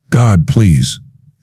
God, please.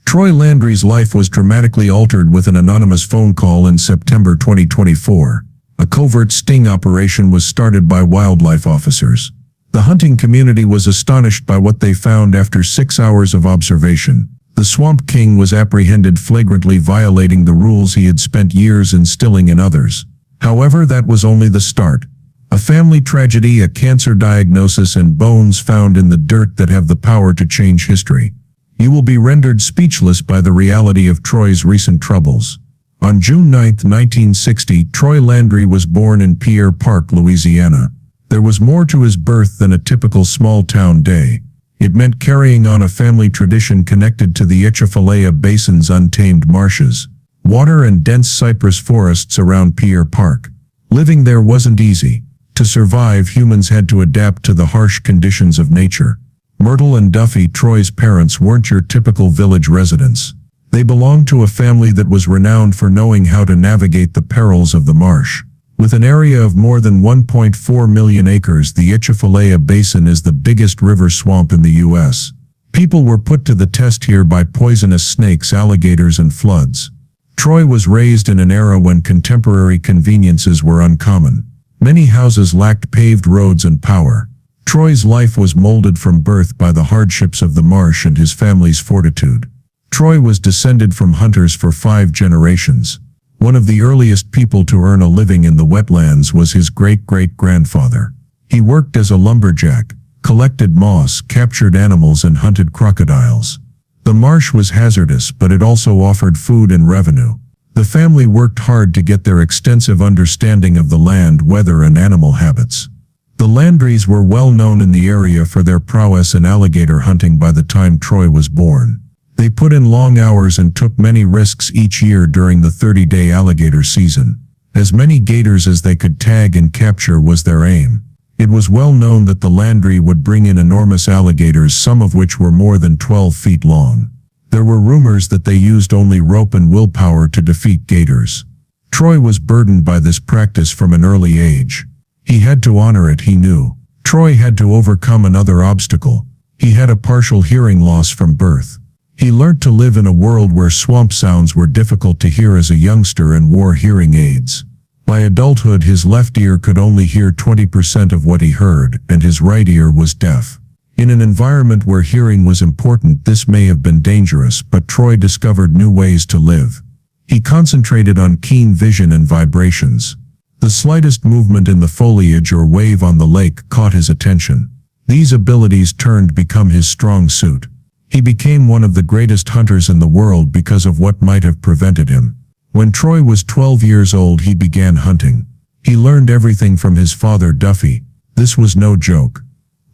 Troy Landry's life was dramatically altered with an anonymous phone call in September 2024. A covert sting operation was started by wildlife officers. The hunting community was astonished by what they found after 6 hours of observation. The Swamp King was apprehended flagrantly violating the rules he had spent years instilling in others. However, that was only the start. A family tragedy, a cancer diagnosis, and bones found in the dirt that have the power to change history. You will be rendered speechless by the reality of Troy's recent troubles. On June 9, 1960, Troy Landry was born in Pierre Park, Louisiana. There was more to his birth than a typical small-town day. It meant carrying on a family tradition connected to the Atchafalaya Basin's untamed marshes, water and dense cypress forests around Pierre Park. Living there wasn't easy. To survive, humans had to adapt to the harsh conditions of nature. Myrtle and Duffy, Troy's parents, weren't your typical village residents. They belonged to a family that was renowned for knowing how to navigate the perils of the marsh. With an area of more than 1.4 million acres, the Atchafalaya Basin is the biggest river swamp in the U.S. People were put to the test here by poisonous snakes, alligators, and floods. Troy was raised in an era when contemporary conveniences were uncommon. Many houses lacked paved roads and power. Troy's life was molded from birth by the hardships of the marsh and his family's fortitude. Troy was descended from hunters for 5 generations. One of the earliest people to earn a living in the wetlands was his great-great-grandfather. He worked as a lumberjack, collected moss, captured animals, and hunted crocodiles. The marsh was hazardous, but it also offered food and revenue. The family worked hard to get their extensive understanding of the land, weather, and animal habits. The Landrys were well known in the area for their prowess in alligator hunting by the time Troy was born. They put in long hours and took many risks each year during the 30-day alligator season. As many gators as they could tag and capture was their aim. It was well known that the Landry would bring in enormous alligators, some of which were more than 12 feet long. There were rumors that they used only rope and willpower to defeat gators. Troy was burdened by this practice from an early age. He had to honor it, he knew. Troy had to overcome another obstacle. He had a partial hearing loss from birth. He learned to live in a world where swamp sounds were difficult to hear as a youngster and wore hearing aids. By adulthood, his left ear could only hear 20% of what he heard, and his right ear was deaf. In an environment where hearing was important, this may have been dangerous, but Troy discovered new ways to live. He concentrated on keen vision and vibrations. The slightest movement in the foliage or wave on the lake caught his attention. These abilities turned become his strong suit. He became one of the greatest hunters in the world because of what might have prevented him. When Troy was 12 years old, he began hunting. He learned everything from his father, Duffy. This was no joke.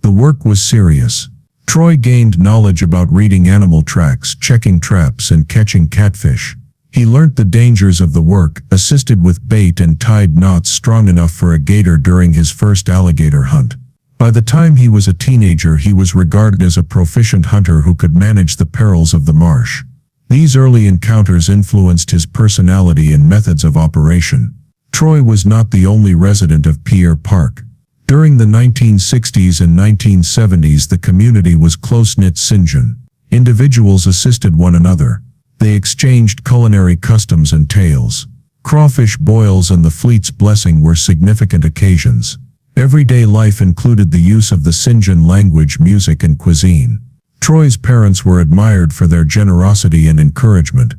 The work was serious. Troy gained knowledge about reading animal tracks, checking traps, and catching catfish. He learnt the dangers of the work, assisted with bait, and tied knots strong enough for a gator during his first alligator hunt. By the time he was a teenager, he was regarded as a proficient hunter who could manage the perils of the marsh. These early encounters influenced his personality and methods of operation. Troy was not the only resident of Pierre Park. During the 1960s and 1970s, the community was close-knit Sinjan. Individuals assisted one another. They exchanged culinary customs and tales. Crawfish boils and the fleet's blessing were significant occasions. Everyday life included the use of the Sinjan language, music, and cuisine. Troy's parents were admired for their generosity and encouragement.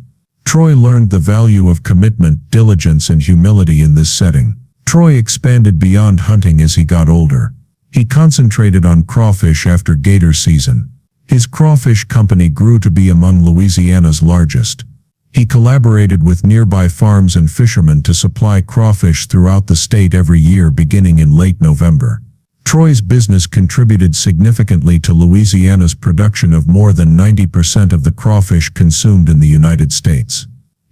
Troy learned the value of commitment, diligence, and humility in this setting. Troy expanded beyond hunting as he got older. He concentrated on crawfish after gator season. His crawfish company grew to be among Louisiana's largest. He collaborated with nearby farms and fishermen to supply crawfish throughout the state every year beginning in late November. Troy's business contributed significantly to Louisiana's production of more than 90% of the crawfish consumed in the United States.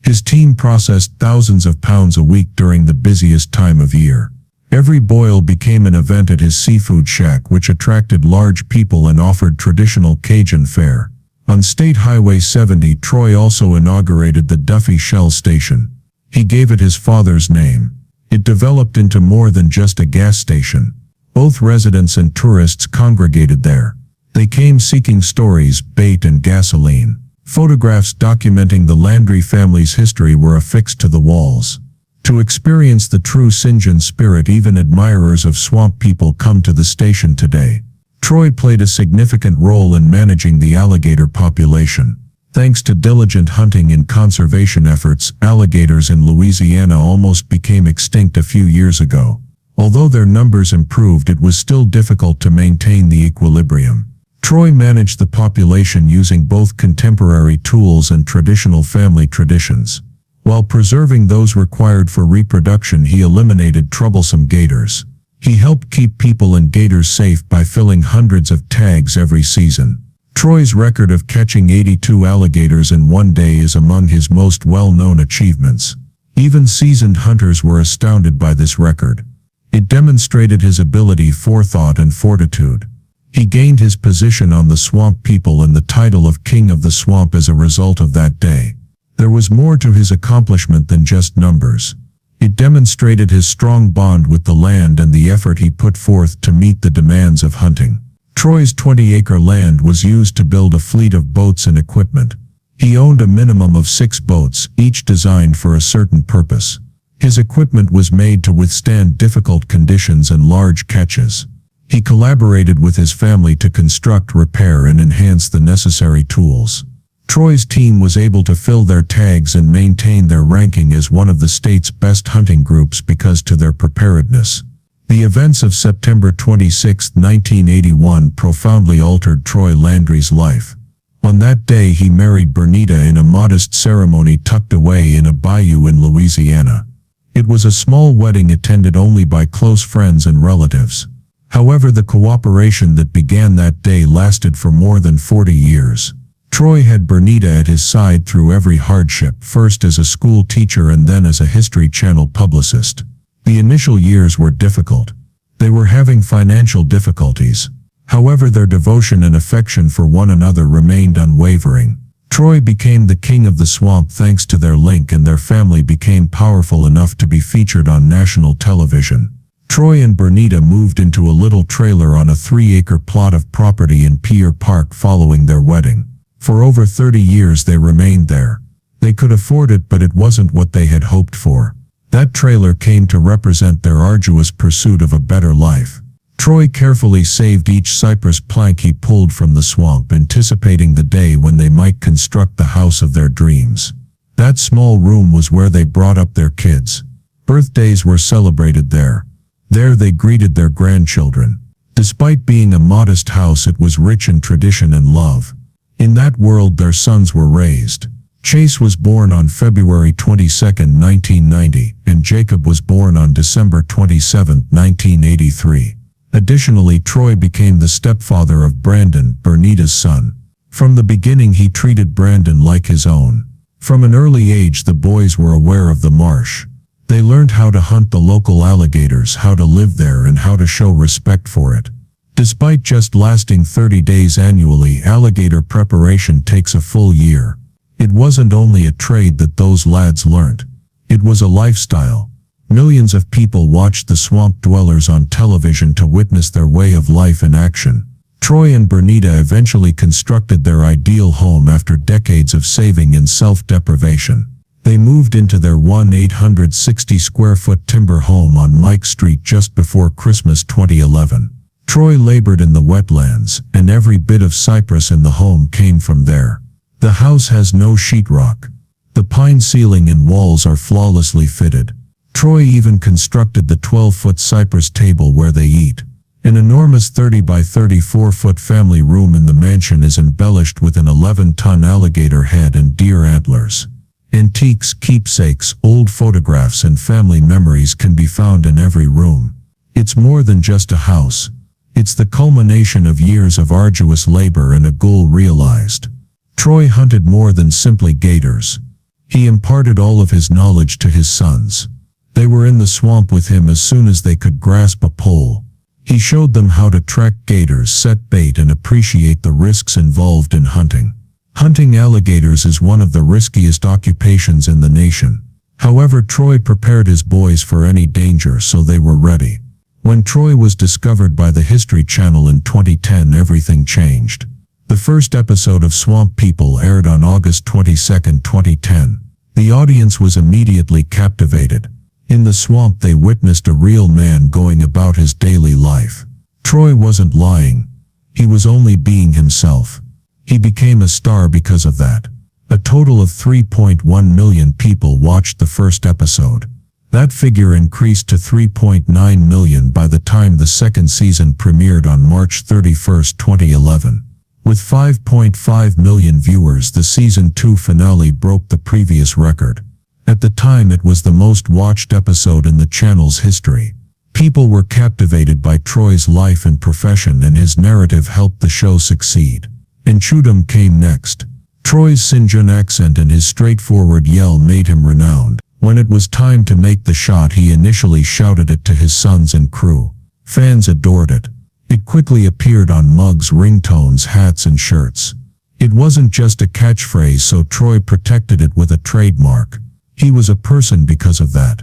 His team processed thousands of pounds a week during the busiest time of year. Every boil became an event at his seafood shack, which attracted large people and offered traditional Cajun fare. On State Highway 70, Troy also inaugurated the Duffy Shell Station. He gave it his father's name. It developed into more than just a gas station. Both residents and tourists congregated there. They came seeking stories, bait, and gasoline. Photographs documenting the Landry family's history were affixed to the walls. To experience the true St. John spirit, even admirers of swamp people come to the station today. Troy played a significant role in managing the alligator population. Thanks to diligent hunting and conservation efforts, alligators in Louisiana almost became extinct a few years ago. Although their numbers improved, it was still difficult to maintain the equilibrium. Troy managed the population using both contemporary tools and traditional family traditions. While preserving those required for reproduction, he eliminated troublesome gators. He helped keep people and gators safe by filling hundreds of tags every season. Troy's record of catching 82 alligators in one day is among his most well-known achievements. Even seasoned hunters were astounded by this record. It demonstrated his ability, forethought, and fortitude. He gained his position on the Swamp People and the title of King of the Swamp as a result of that day. There was more to his accomplishment than just numbers. It demonstrated his strong bond with the land and the effort he put forth to meet the demands of hunting. Troy's 20-acre land was used to build a fleet of boats and equipment. He owned a minimum of 6 boats, each designed for a certain purpose. His equipment was made to withstand difficult conditions and large catches. He collaborated with his family to construct, repair, and enhance the necessary tools. Troy's team was able to fill their tags and maintain their ranking as one of the state's best hunting groups because to their preparedness. The events of September 26, 1981 profoundly altered Troy Landry's life. On that day he married Bernita in a modest ceremony tucked away in a bayou in Louisiana. It was a small wedding attended only by close friends and relatives. However, the cooperation that began that day lasted for more than 40 years. Troy had Bernita at his side through every hardship, first as a school teacher and then as a History Channel publicist. The initial years were difficult. They were having financial difficulties. However, their devotion and affection for one another remained unwavering. Troy became the king of the swamp thanks to their link, and their family became powerful enough to be featured on national television. Troy and Bernita moved into a little trailer on a 3-acre plot of property in Pier Park following their wedding. For over 30 years they remained there. They could afford it, but it wasn't what they had hoped for. That trailer came to represent their arduous pursuit of a better life. Troy carefully saved each cypress plank he pulled from the swamp, anticipating the day when they might construct the house of their dreams. That small room was where they brought up their kids. Birthdays were celebrated there. There they greeted their grandchildren. Despite being a modest house, it was rich in tradition and love. In that world their sons were raised. Chase was born on February 22, 1990, and Jacob was born on December 27, 1983. Additionally, Troy became the stepfather of Brandon, Bernita's son. From the beginning he treated Brandon like his own. From an early age the boys were aware of the marsh. They learned how to hunt the local alligators, how to live there, and how to show respect for it. Despite just lasting 30 days annually, alligator preparation takes a full year. It wasn't only a trade that those lads learned. It was a lifestyle. Millions of people watched the swamp dwellers on television to witness their way of life in action. Troy and Bernita eventually constructed their ideal home after decades of saving and self-deprivation. They moved into their 1,860-square-foot timber home on Mike Street just before Christmas 2011. Troy labored in the wetlands, and every bit of cypress in the home came from there. The house has no sheetrock. The pine ceiling and walls are flawlessly fitted. Troy even constructed the 12-foot cypress table where they eat. An enormous 30 by 34-foot family room in the mansion is embellished with an 11-ton alligator head and deer antlers. Antiques, keepsakes, old photographs, and family memories can be found in every room. It's more than just a house. It's the culmination of years of arduous labor and a goal realized. Troy hunted more than simply gators. He imparted all of his knowledge to his sons. They were in the swamp with him as soon as they could grasp a pole. He showed them how to track gators, set bait, and appreciate the risks involved in hunting. Hunting alligators is one of the riskiest occupations in the nation. However, Troy prepared his boys for any danger, so they were ready. When Troy was discovered by the History Channel in 2010, everything changed. The first episode of Swamp People aired on August 22, 2010. The audience was immediately captivated. In the swamp, they witnessed a real man going about his daily life. Troy wasn't lying. He was only being himself. He became a star because of that. A total of 3.1 million people watched the first episode. That figure increased to 3.9 million by the time the second season premiered on March 31, 2011. With 5.5 million viewers, the season 2 finale broke the previous record. At the time, it was the most watched episode in the channel's history. People were captivated by Troy's life and profession, and his narrative helped the show succeed. Inchudum came next. Troy's Sinjun accent and his straightforward yell made him renowned. When it was time to make the shot, he initially shouted it to his sons and crew. Fans adored it. It quickly appeared on mugs, ringtones, hats, and shirts. It wasn't just a catchphrase, so Troy protected it with a trademark. He was a person because of that.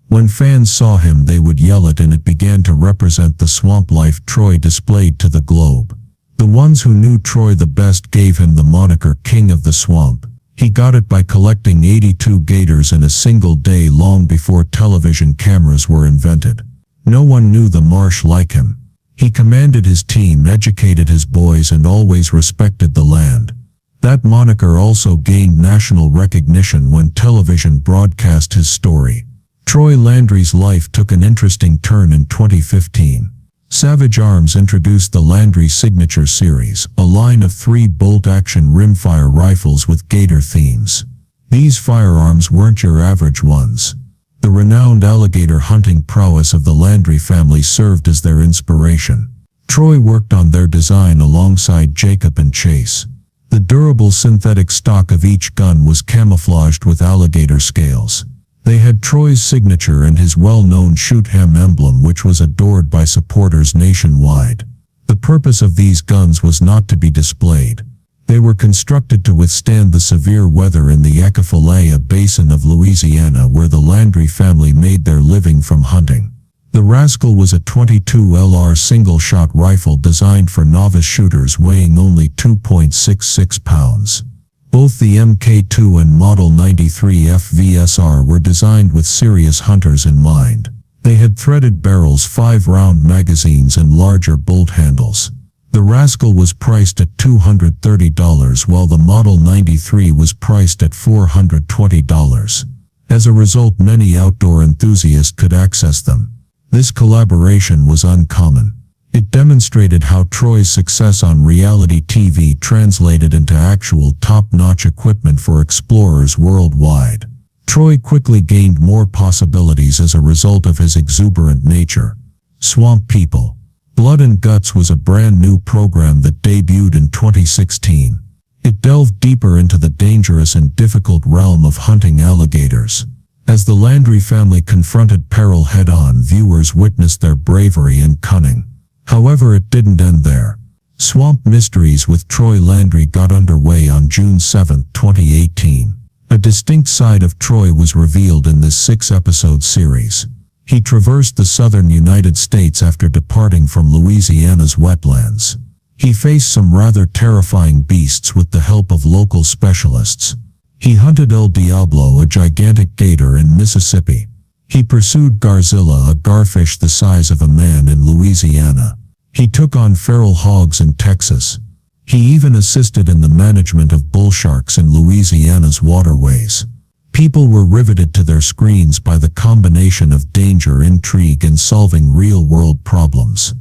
When fans saw him, they would yell it, and it began to represent the swamp life Troy displayed to the globe. The ones who knew Troy the best gave him the moniker King of the Swamp. He got it by collecting 82 gators in a single day, long before television cameras were invented. No one knew the marsh like him. He commanded his team, educated his boys, and always respected the land. That moniker also gained national recognition when television broadcast his story. Troy Landry's life took an interesting turn in 2015. Savage Arms introduced the Landry Signature Series, a line of 3 bolt-action rimfire rifles with gator themes. These firearms weren't your average ones. The renowned alligator hunting prowess of the Landry family served as their inspiration. Troy worked on their design alongside Jacob and Chase. The durable synthetic stock of each gun was camouflaged with alligator scales. They had Troy's signature and his well-known shoot hem emblem, which was adored by supporters nationwide. The purpose of these guns was not to be displayed. They were constructed to withstand the severe weather in the Atchafalaya Basin of Louisiana, where the Landry family made their living from hunting. The Rascal was a .22 LR single-shot rifle designed for novice shooters, weighing only 2.66 pounds. Both the Mk2 and Model 93 FVSR were designed with serious hunters in mind. They had threaded barrels, 5-round magazines, and larger bolt handles. The Rascal was priced at $230, while the Model 93 was priced at $420. As a result, many outdoor enthusiasts could access them. This collaboration was uncommon. It demonstrated how Troy's success on reality TV translated into actual top-notch equipment for explorers worldwide. Troy quickly gained more possibilities as a result of his exuberant nature. Swamp People. Blood and Guts was a brand new program that debuted in 2016. It delved deeper into the dangerous and difficult realm of hunting alligators. As the Landry family confronted peril head-on, viewers witnessed their bravery and cunning. However, it didn't end there. Swamp Mysteries with Troy Landry got underway on June 7, 2018. A distinct side of Troy was revealed in this 6-episode series. He traversed the southern United States after departing from Louisiana's wetlands. He faced some rather terrifying beasts with the help of local specialists. He hunted El Diablo, a gigantic gator, in Mississippi. He pursued Garzilla, a garfish the size of a man, in Louisiana. He took on feral hogs in Texas. He even assisted in the management of bull sharks in Louisiana's waterways. People were riveted to their screens by the combination of danger, intrigue, and solving real-world problems.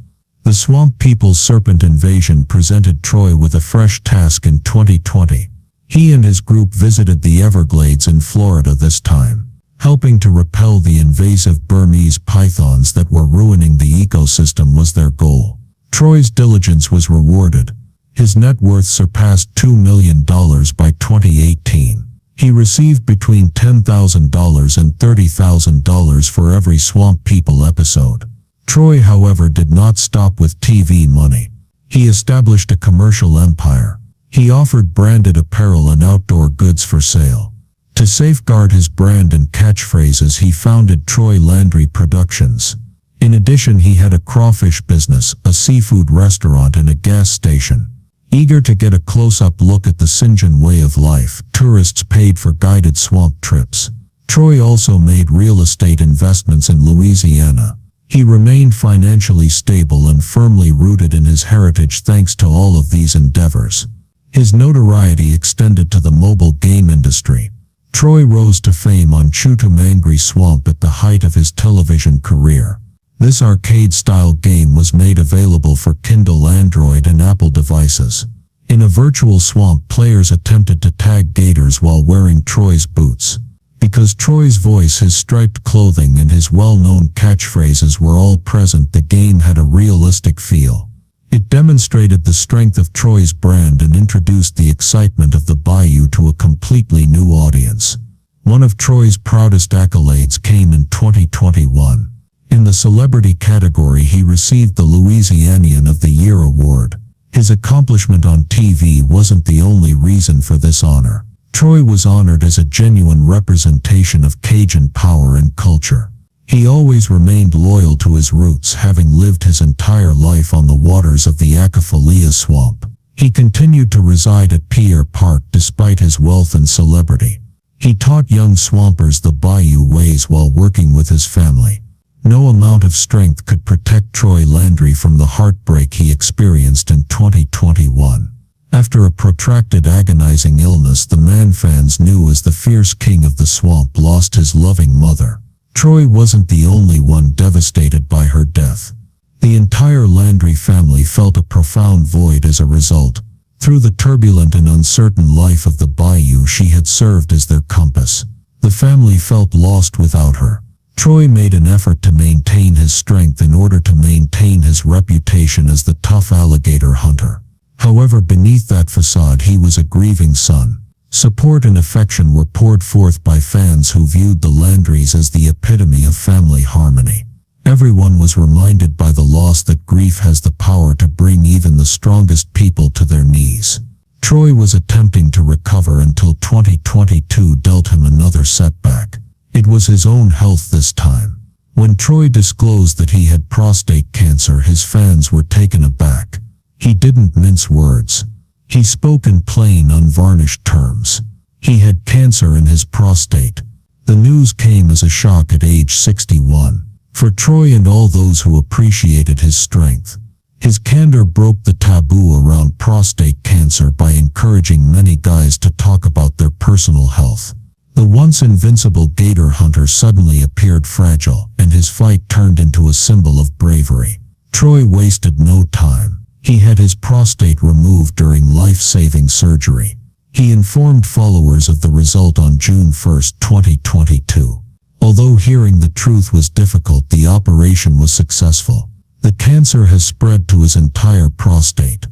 The Swamp People's Serpent Invasion presented Troy with a fresh task in 2020. He and his group visited the Everglades in Florida this time. Helping to repel the invasive Burmese pythons that were ruining the ecosystem was their goal. Troy's diligence was rewarded. His net worth surpassed $2 million by 2018. He received between $10,000 and $30,000 for every Swamp People episode. Troy, however, did not stop with TV money. He established a commercial empire. He offered branded apparel and outdoor goods for sale. To safeguard his brand and catchphrases, he founded Troy Landry Productions. In addition, he had a crawfish business, a seafood restaurant, and a gas station. Eager to get a close-up look at the Sinjin way of life, tourists paid for guided swamp trips. Troy also made real estate investments in Louisiana. He remained financially stable and firmly rooted in his heritage thanks to all of these endeavors. His notoriety extended to the mobile game industry. Troy rose to fame on Chutumangri Swamp at the height of his television career. This arcade-style game was made available for Kindle Android and Apple devices. In a virtual swamp, players attempted to tag gators while wearing Troy's boots. Because Troy's voice, his striped clothing, and his well-known catchphrases were all present, the game had a realistic feel. It demonstrated the strength of Troy's brand and introduced the excitement of the bayou to a completely new audience. One of Troy's proudest accolades came in 2021. In the celebrity category, he received the Louisianian of the Year award. His accomplishment on TV wasn't the only reason for this honor. Troy was honored as a genuine representation of Cajun power and culture. He always remained loyal to his roots, having lived his entire life on the waters of the Acapulco Swamp. He continued to reside at Pierre Park despite his wealth and celebrity. He taught young swampers the bayou ways while working with his family. No amount of strength could protect Troy Landry from the heartbreak he experienced in 2021. After a protracted agonizing illness, the man fans knew as the fierce king of the swamp lost his loving mother. Troy wasn't the only one devastated by her death. The entire Landry family felt a profound void as a result. Through the turbulent and uncertain life of the bayou, she had served as their compass. The family felt lost without her. Troy made an effort to maintain his strength in order to maintain his reputation as the tough alligator hunter. However, beneath that facade, he was a grieving son. Support and affection were poured forth by fans who viewed the Landrys as the epitome of family harmony. Everyone was reminded by the loss that grief has the power to bring even the strongest people to their knees. Troy was attempting to recover until 2022 dealt him another setback. It was his own health this time. When Troy disclosed that he had prostate cancer, his fans were taken aback. He didn't mince words. He spoke in plain, unvarnished terms. He had cancer in his prostate. The news came as a shock at age 61. For Troy and all those who appreciated his strength. His candor broke the taboo around prostate cancer by encouraging many guys to talk about their personal health. The once invincible gator hunter suddenly appeared fragile, and his fight turned into a symbol of bravery. Troy wasted no time. He had his prostate removed during life-saving surgery. He informed followers of the result on June 1, 2022. Although hearing the truth was difficult, the operation was successful. The cancer has spread to his entire prostate.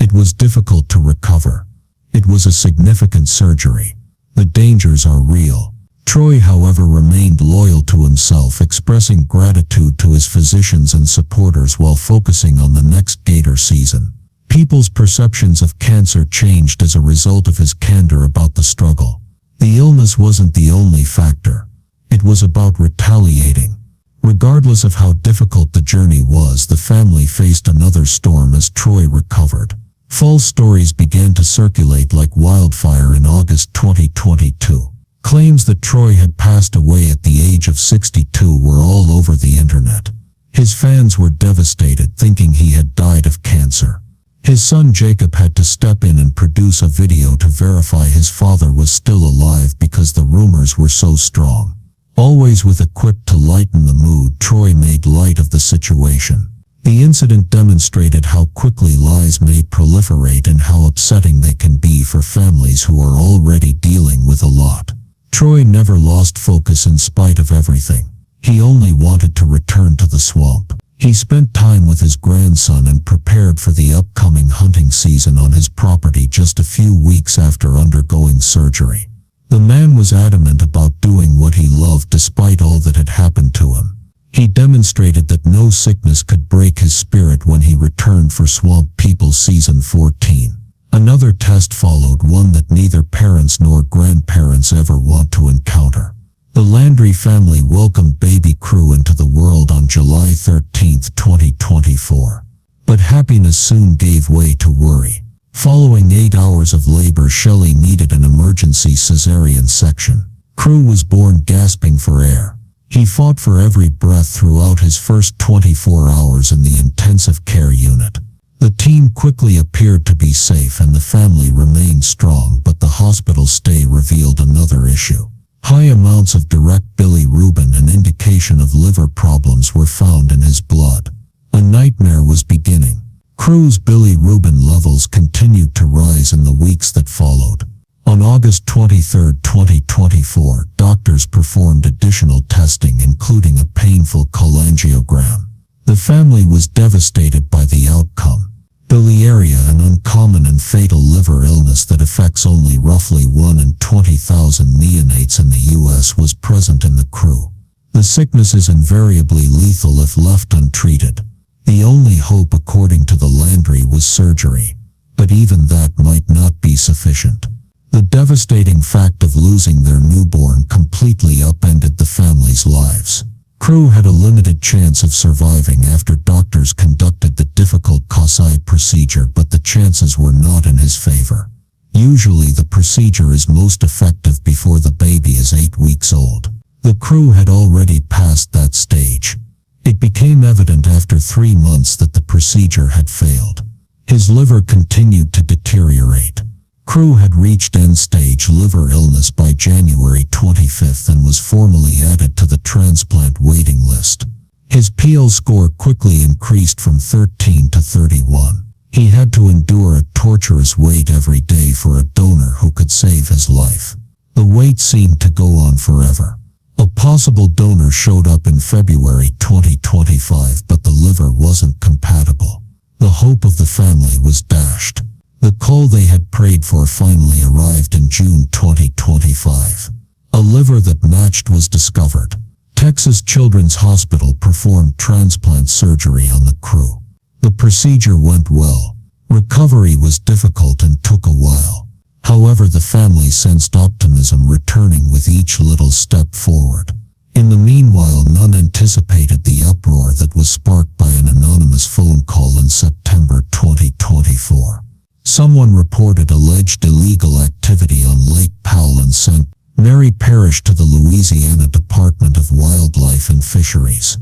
It was difficult to recover. It was a significant surgery. The dangers are real. Troy, however, remained loyal to himself, expressing gratitude to his physicians and supporters while focusing on the next gator season. People's perceptions of cancer changed as a result of his candor about the struggle. The illness wasn't the only factor. It was about retaliating. Regardless of how difficult the journey was, the family faced another storm as Troy recovered. False stories began to circulate like wildfire in August 2022. Claims that Troy had passed away at the age of 62 were all over the internet. His fans were devastated, thinking he had died of cancer. His son Jacob had to step in and produce a video to verify his father was still alive because the rumors were so strong. Always with a quip to lighten the mood, Troy made light of the situation. The incident demonstrated how quickly lies may proliferate and how upsetting they can be for families who are already dealing with a lot. Troy never lost focus in spite of everything. He only wanted to return to the swamp. He spent time with his grandson and prepared for the upcoming hunting season on his property just a few weeks after undergoing surgery. The man was adamant about doing what he loved despite all that had happened to him. He demonstrated that no sickness could break his spirit when he returned for Swamp People Season 14. Another test followed, one that neither parents nor grandparents ever want to encounter. The Landry family welcomed baby Crew into the world on July 13, 2024. But happiness soon gave way to worry. Following 8 hours of labor, Shelley needed an emergency cesarean section. Crew was born gasping for air. He fought for every breath throughout his first 24 hours in the intensive care unit. The team quickly appeared to be safe and the family remained strong, but the hospital stay revealed another issue. High amounts of direct bilirubin, an indication of liver problems, were found in his blood. A nightmare was beginning. Crew's bilirubin levels continued to rise in the weeks that followed. On August 23, 2024, doctors performed additional testing, including a painful cholangiogram. The family was devastated by the outcome. Biliaria, an uncommon and fatal liver illness that affects only roughly 1 in 20,000 neonates in the U.S., was present in the crew. The sickness is invariably lethal if left untreated. The only hope, according to the Landry, was surgery. But even that might not be sufficient. The devastating fact of losing their newborn completely upended the family's lives. Crew had a limited chance of surviving after doctors conducted the difficult Kasai procedure, but the chances were not in his favor. Usually the procedure is most effective before the baby is 8 weeks old. The crew had already passed that stage. It became evident after 3 months that the procedure had failed. His liver continued to deteriorate. Crew had reached end-stage liver illness by January 25 and was formally added to the transplant waiting list. His PL score quickly increased from 13 to 31. He had to endure a torturous wait every day for a donor who could save his life. The wait seemed to go on forever. A possible donor showed up in February 2025, but the liver wasn't compatible. The hope of the family was dashed. The call they had prayed for finally arrived in June 2025. A liver that matched was discovered. Texas Children's Hospital performed transplant surgery on the crew. The procedure went well. Recovery was difficult and took a while. However, the family sensed optimism returning with each little step forward. In the meanwhile, none anticipated the uproar that was sparked by an anonymous phone call in September 2024. Someone reported alleged illegal activity on Lake Powell and St. Mary Parish to the Louisiana Department of Wildlife and Fisheries.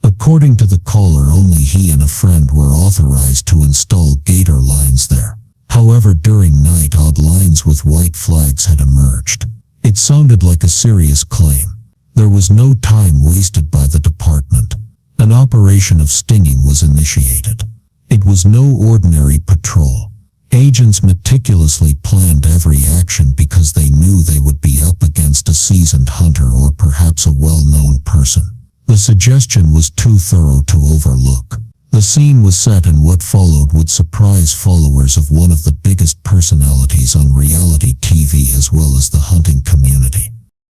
According to the caller, only he and a friend were authorized to install gator lines there. However, during night, odd lines with white flags had emerged. It sounded like a serious claim. There was no time wasted by the department. An operation of stinging was initiated. It was no ordinary patrol. Agents meticulously planned every action because they knew they would be up against a seasoned hunter or perhaps a well-known person. The suggestion was too thorough to overlook. The scene was set, and what followed would surprise followers of one of the biggest personalities on reality TV as well as the